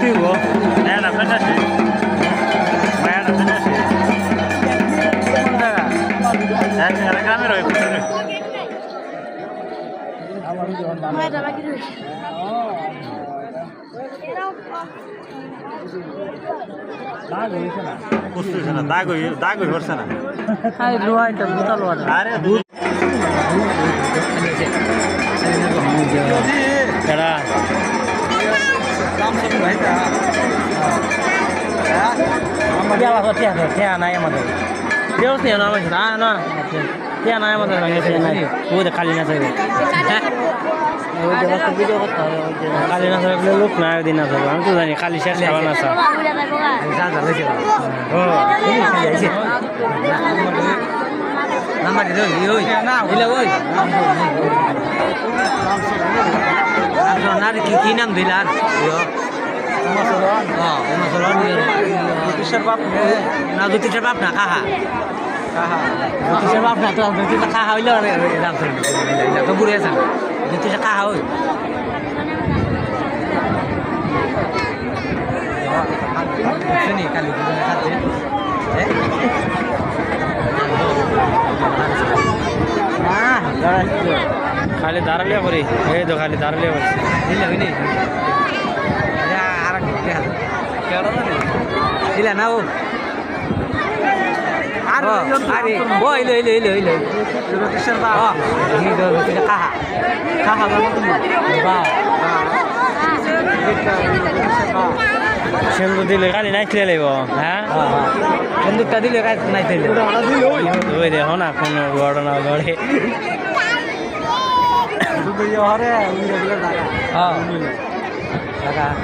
তুই গো হ্যাঁ না ফেটা সে মায়া না ফেটা সে কোন জায়গা গ্রামের হয় দাগ হয়ে পড়ছে না আরে দুধ নাই আমাদের নাই আমাদের কালী না থাকবে কালী না থাকলে লোক না দিন না থাকবে আমি তো জানি কালী শেষ খাওয়া না কি নাম দিলার জ্যোতিষের বাপ না জ্যোতিষের বাপ না কাহা জ্যোতিষের বাপ না তো জ্যোতিষের কাহা হইল তো বুড়ে আছে জ্যোতিষের কাহা হই কালী খালি দাঁড়ালে করি এই তো খালি দাঁড়ালে দিলা না ও আর সিন্দুর দিলে কালি নাইছিলে লাগব হ্যাঁ সিন্দুরটা দিলে নাইছিলে ওই দেখো না কোনো ঘটনা ঘরে হ্যাঁ